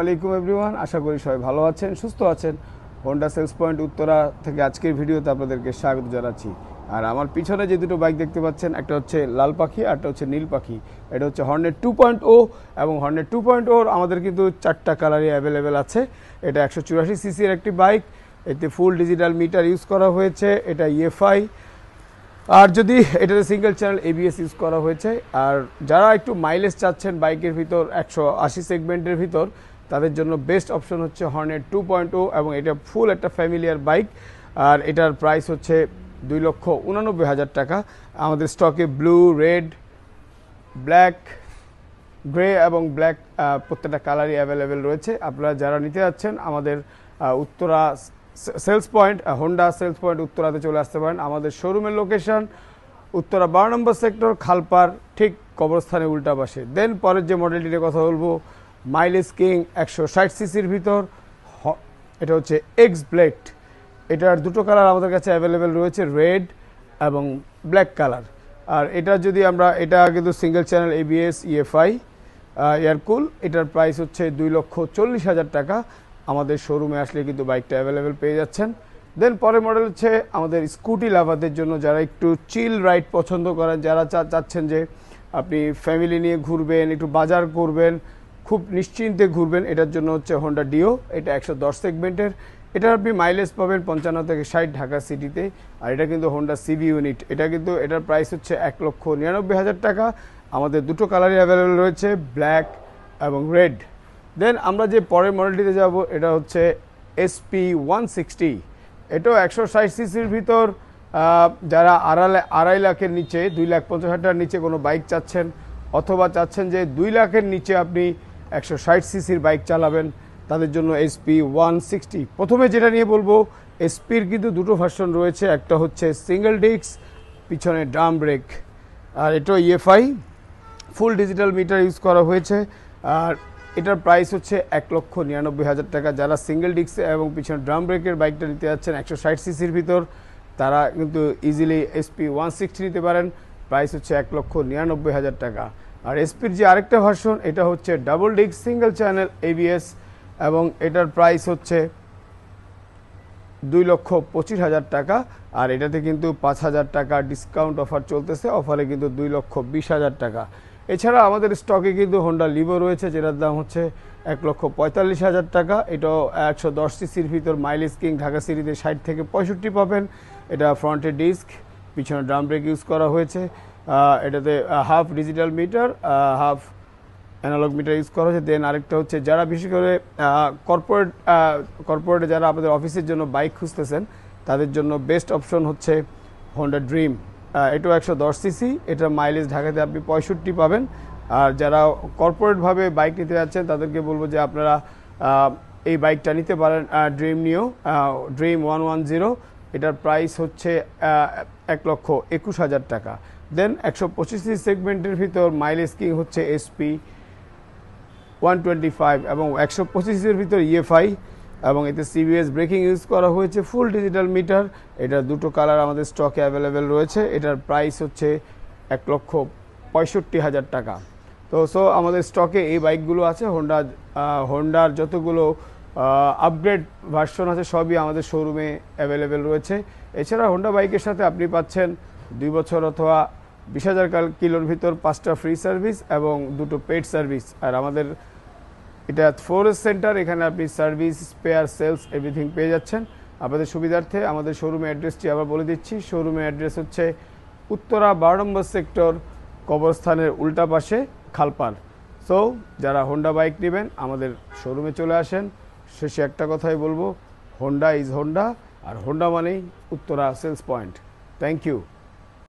আলাইকুম এভরিওয়ান, আশা করি সবাই ভালো আছেন, সুস্থ আছেন। হোন্ডা সেলস পয়েন্ট উত্তরা থেকে আজকের ভিডিওতে আপনাদেরকে স্বাগত জানাচ্ছি। আর আমার পিছনে যে দুটো বাইক দেখতে পাচ্ছেন, একটা হচ্ছে লাল পাখি আর একটা হচ্ছে নীল পাখি। এটা হচ্ছে হর্নেট 2.0 এবং হর্নেট 2.0 আমাদের কিন্তু 4টা কালারই অ্যাভেলেবেল আছে। এটা 184 সিসির একটি বাইক, এতে ফুল ডিজিটাল মিটার ইউজ করা হয়েছে। এটা ইএফআই, আর যদি এটাতে সিঙ্গেল চ্যানেল এবিএস ইউজ করা হয়েছে। আর যারা একটু মাইলেজ চাচ্ছেন বাইকের ভিতর 180 সেগমেন্টের ভিতর, তাদের জন্য বেস্ট অপশন হচ্ছে হর্নেট 2.0 এবং এটা ফুল একটা ফ্যামিলিয়ার বাইক। আর এটার প্রাইস হচ্ছে 2,89,000 টাকা। আমাদের স্টকে ব্লু, রেড, ব্ল্যাক, গ্রে এবং ব্ল্যাক প্রত্যেকটা কালারই অ্যাভেলেবেল রয়েছে। আপনারা যারা নিতে যাচ্ছেন আমাদের Uttara sales point, Honda sales point উত্তরাতে চলে আসতে পারেন। আমাদের শোরুমের লোকেশন উত্তরা 12 নম্বর সেক্টর, খালপার, ঠিক কবরস্থানের উল্টা পাশে। দেন পরের যে মডেলটির কথা বলবো, মাইলেজ কিং 160 সিসির ভিতর, এটা হচ্ছে এক্স ব্লেড। এটার দুটো কালার আমাদের কাছে অ্যাভেলেবেল রয়েছে, রেড এবং ব্ল্যাক কালার। আর এটা যদি আমরা, এটা কিন্তু single channel ABS, EFI, air cool. এটার প্রাইস হচ্ছে 2,40,000 টাকা। আমাদের শোরুমে আসলে কিন্তু বাইকটা অ্যাভেলেবেল পেয়ে যাচ্ছেন। দেন পরের মডেল হচ্ছে আমাদের স্কুটি লাভারদের জন্য, যারা একটু চিল রাইড পছন্দ করেন, যারা চাচ্ছেন যে আপনি ফ্যামিলি নিয়ে ঘুরবেন, একটু বাজার করবেন, খুব নিশ্চিন্তে ঘুরবেন, এটার জন্য হচ্ছে হোন্ডা ডিও। এটা 110 সেগমেন্টের। এটার আপনি মাইলেজ পাবেন 55 থেকে 60 ঢাকা সিটিতে। আর এটা কিন্তু হোন্ডা সিভি ইউনিট। এটা কিন্তু এটার প্রাইস হচ্ছে 1,99,000 টাকা। আমাদের দুটো কালারই অ্যাভেলেবেল রয়েছে, ব্ল্যাক এবং রেড। দেন আমরা যে পরের মডেলটিতে যাব, এটা হচ্ছে এসপি 160। এটাও 160 সিসির ভিতর। যারা 2.5 লাখের নিচে, 2,50,000 টাকার নিচে কোনো বাইক চাচ্ছেন, অথবা চাচ্ছেন যে 2 লাখের নিচে আপনি 160 সিসির বাইক চালাবেন, তাদের জন্য এসপি 160। প্রথমে যেটা নিয়ে বলবো, এসপির কিন্তু দুটো ভার্সন রয়েছে। একটা হচ্ছে সিঙ্গেল ডিস্ক, পিছনে ড্রাম ব্রেক। আর এটাও EFI, full digital meter use করা হয়েছে। আর এটার প্রাইস হচ্ছে 1,99,000 টাকা। যারা সিঙ্গেল ডিস্ক এবং পিছনে ড্রাম ব্রেকের বাইকটা নিতে যাচ্ছেন 160 সিসির ভিতর, তারা কিন্তু ইজিলি এসপি 160 নিতে পারেন। প্রাইস হচ্ছে 1,99,000 টাকা। আর এসপির যে আরেকটা ভার্সন, এটা হচ্ছে double disc single channel ABS এবং এটার প্রাইস হচ্ছে 2,25,000 টাকা। আর এটাতে কিন্তু 5,000 টাকা ডিসকাউন্ট অফার চলতেছে। অফারে কিন্তু 2,20,000 টাকা। এছাড়া আমাদের স্টকে কিন্তু হোন্ডা লিভো রয়েছে, যেটার দাম হচ্ছে 1,45,000 টাকা। এটাও 110 সিসির ভিতর, মাইলেজ কিং, ঢাকা সিটিতে 60 থেকে 65 পাবেন। এটা ফ্রন্টে ডিস্ক, পিছনে ড্রাম ব্রেক ইউজ করা হয়েছে। এটাতে half digital meter, half analogue meter use করা হয়েছে। দেন আরেকটা হচ্ছে, যারা বিশেষ করে কর্পোরেটে যারা আপনাদের অফিসের জন্য বাইক খুঁজতেছেন, তাদের জন্য বেস্ট অপশন হচ্ছে হোন্ডা ড্রিম। এটাও 110 সিসি। এটার মাইলেজ ঢাকাতে আপনি 65 পাবেন। আর যারা কর্পোরেটভাবে বাইক নিতে যাচ্ছেন, তাদেরকে বলবো যে আপনারা এই বাইকটা নিতে পারেন, ড্রিম নিও, ড্রিম 110। এটার প্রাইস হচ্ছে 1,21,000 টাকা। দেন 125 সিসি সেগমেন্টের ভিতর মাইলেজ কিং হচ্ছে এসপি 125 এবং 125 সিসির ভিতর ইএফআই এবং এতে সিবিএস ব্রেকিং ইউজ করা হয়েছে, ফুল ডিজিটাল মিটার। এটার দুটো কালার আমাদের স্টকে অ্যাভেলেবেল রয়েছে। এটার প্রাইস হচ্ছে 1,65,000 টাকা। তো আমাদের স্টকে এই বাইকগুলো আছে। হোন্ডার যতগুলো আপগ্রেড ভার্সন আছে সবই আমাদের শোরুমে অ্যাভেলেবেল রয়েছে। এছাড়া হোন্ডা বাইকের সাথে আপনি পাচ্ছেন 2 বছর অথবা 20,000 কিলোর ভিতর 5টা ফ্রি সার্ভিস এবং 2টো পেড সার্ভিস। আর আমাদের এটা 4S সেন্টার, এখানে আপনি সার্ভিস, স্পেয়ার, সেলস এভরিথিং পেয়ে যাচ্ছেন। আপনাদের সুবিধার্থে আমাদের শোরুমের অ্যাড্রেসটি আবার বলে দিচ্ছি। শোরুমের অ্যাড্রেস হচ্ছে উত্তরা 12 নম্বর সেক্টর, কবরস্থানের উল্টা পাশে, খালপার। যারা হোন্ডা বাইক নেবেন আমাদের শোরুমে চলে আসেন। শেষে একটা কথাই বলবো, হোন্ডা ইজ হোন্ডা, আর হোন্ডা মানেই Uttara sales point. Thank you.